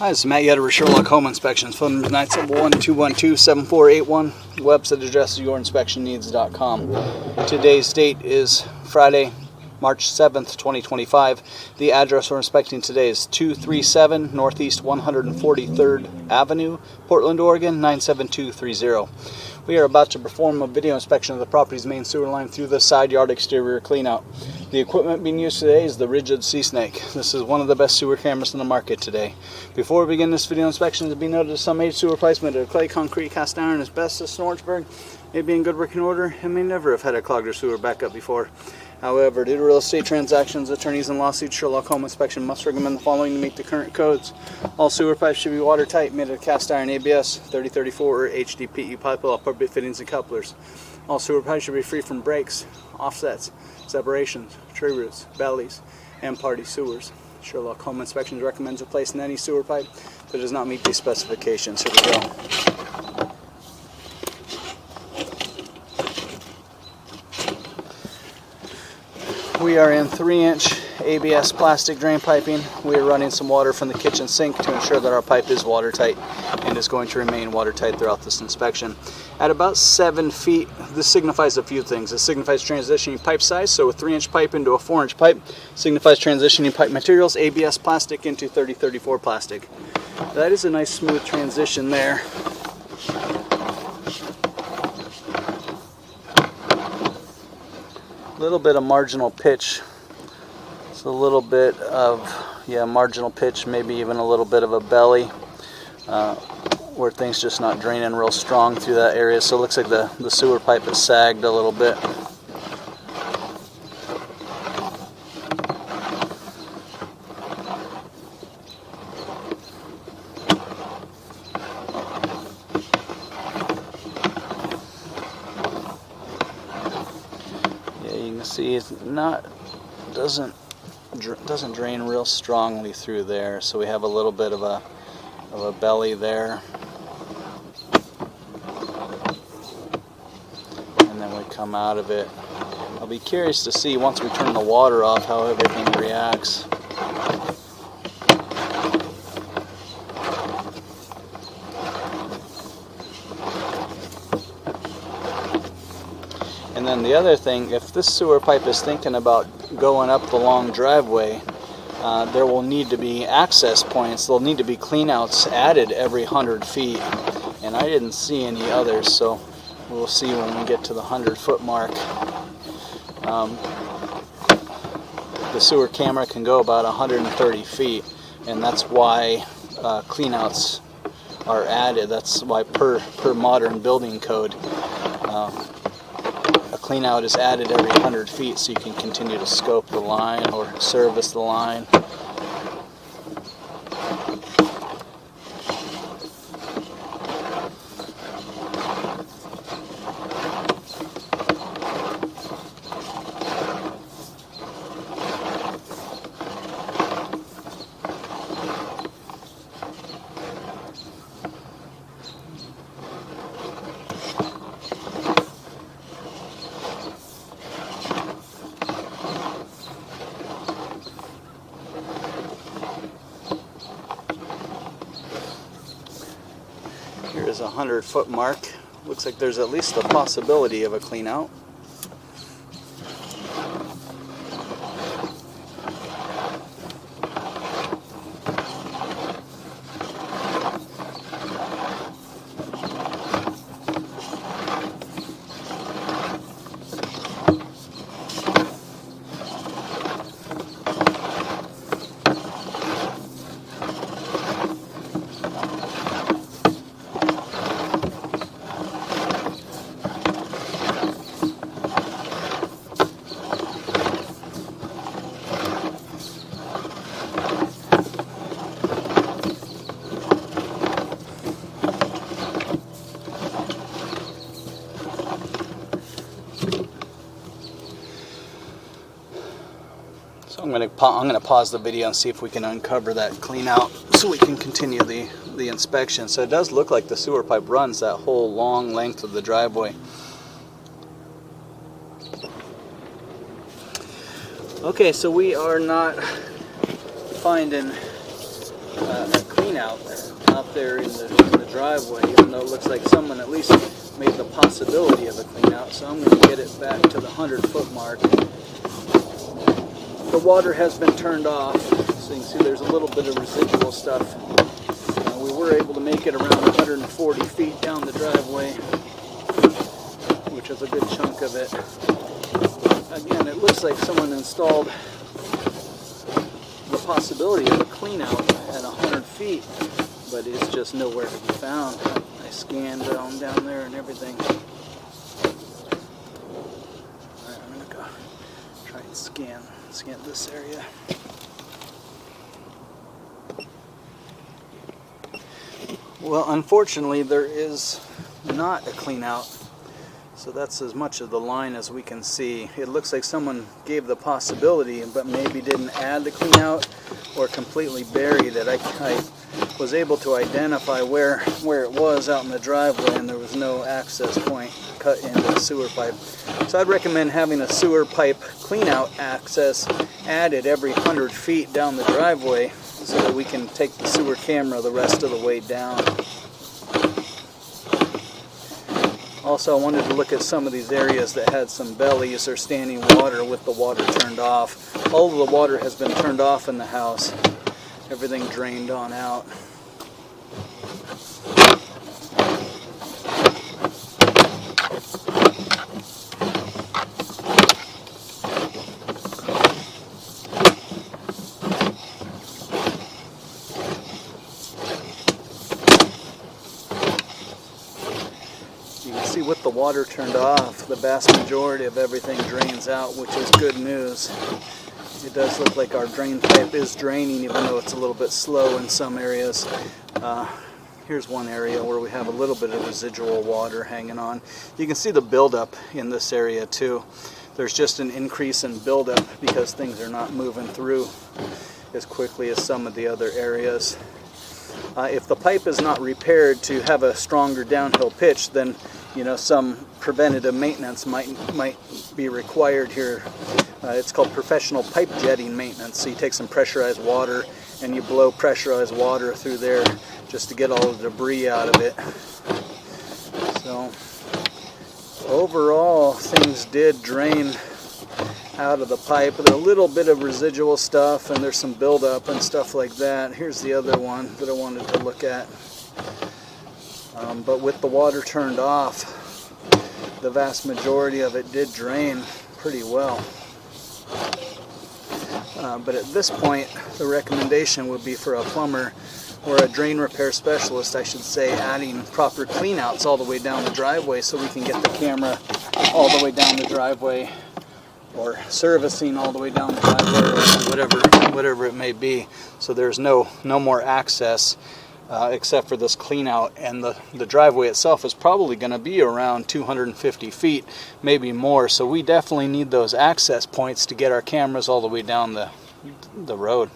Hi, this is Matt Yetter with Sherlock Home Inspections. Phone number is 971-212-7481. Website address is yourinspectionneeds.com. Today's date is Friday, March 7th, 2025. The address we're inspecting today is 237 Northeast 143rd Avenue, Portland, Oregon 97230. We are about to perform a video inspection of the property's main sewer line through the side yard exterior cleanout. The equipment being used today is the Ridgid Sea Snake. This is one of the best sewer cameras in the market today. Before we begin this video inspection, to be noted some age sewer placement of clay, concrete, cast iron, asbestos, in Orangeburg may be in good working order and may never have had a clogged or sewer backup before. However, due to real estate transactions, attorneys, and lawsuits, Sherlock Home Inspection must recommend the following to meet the current codes. All sewer pipes should be watertight, made of cast iron ABS, 3034 or HDPE pipe with all appropriate fittings and couplers. All sewer pipes should be free from breaks, offsets, separations, tree roots, bellies, and party sewers. Sherlock Home Inspections recommends replacing any sewer pipe that does not meet these specifications. Here we go. We are in 3-inch ABS plastic drain piping. We are running some water from the kitchen sink to ensure that our pipe is watertight and is going to remain watertight throughout this inspection. At about 7 feet, this signifies a few things. It signifies transitioning pipe size, so a 3-inch pipe into a 4-inch pipe signifies transitioning pipe materials, ABS plastic into 3034 plastic. That is a nice smooth transition there. A little bit of marginal pitch. It's a little bit of, marginal pitch, maybe even a little bit of a belly, where things just not draining real strong through that area. So it looks like the sewer pipe is sagged a little bit. You can see it's not doesn't drain real strongly through there, so we have a little bit of a belly there, and then we come out of it. I'll be curious to see once we turn the water off how everything reacts. And then the other thing, if this sewer pipe is thinking about going up the long driveway, there will need to be access points. There'll need to be cleanouts added every 100 feet. And I didn't see any others, so we'll see when we get to the 100-foot mark. The sewer camera can go about 130 feet, and that's why cleanouts are added. That's why per modern building code, a cleanout is added every 100 feet so you can continue to scope the line or service the line. Here's a 100-foot mark. Looks like there's at least the possibility of a clean out. So I'm going to pause the video and see if we can uncover that clean out so we can continue the inspection. So it does look like the sewer pipe runs that whole long length of the driveway. Okay, so we are not finding a clean clean out there in the driveway, even though it looks like someone at least made the possibility of a clean out. So I'm going to get it back to the 100-foot mark. The water has been turned off, so you can see there's a little bit of residual stuff. We were able to make it around 140 feet down the driveway, which is a good chunk of it. Again, it looks like someone installed the possibility of a clean out at 100 feet, but it's just nowhere to be found. I scanned down there and everything. Alright, I'm going to go try and scan this area. Well, unfortunately, there is not a clean out. So that's as much of the line as we can see. It looks like someone gave the possibility, but maybe didn't add the clean out or completely buried it. I was able to identify where it was out in the driveway, and there was no access point cut into the sewer pipe. So I'd recommend having a sewer pipe clean out access added every 100 feet down the driveway so that we can take the sewer camera the rest of the way down. Also, I wanted to look at some of these areas that had some bellies or standing water with the water turned off. All of the water has been turned off in the house. Everything drained on out. You can see with the water turned off, the vast majority of everything drains out, which is good news. It does look like our drain pipe is draining, even though it's a little bit slow in some areas. Here's one area where we have a little bit of residual water hanging on. You can see the buildup in this area too. There's just an increase in buildup because things are not moving through as quickly as some of the other areas. If the pipe is not repaired to have a stronger downhill pitch, then some preventative maintenance might be required here. It's called professional pipe jetting maintenance. So you take some pressurized water and you blow pressurized water through there just to get all the debris out of it. So overall, things did drain out of the pipe with a little bit of residual stuff, and there's some buildup and stuff like that. Here's the other one that I wanted to look at. But with the water turned off, the vast majority of it did drain pretty well. But at this point, the recommendation would be for a plumber or a drain repair specialist, I should say, adding proper cleanouts all the way down the driveway so we can get the camera all the way down the driveway, or servicing all the way down the driveway, or whatever it may be. So there's no more access except for this clean out, and the driveway itself is probably going to be around 250 feet, maybe more. So we definitely need those access points to get our cameras all the way down the road.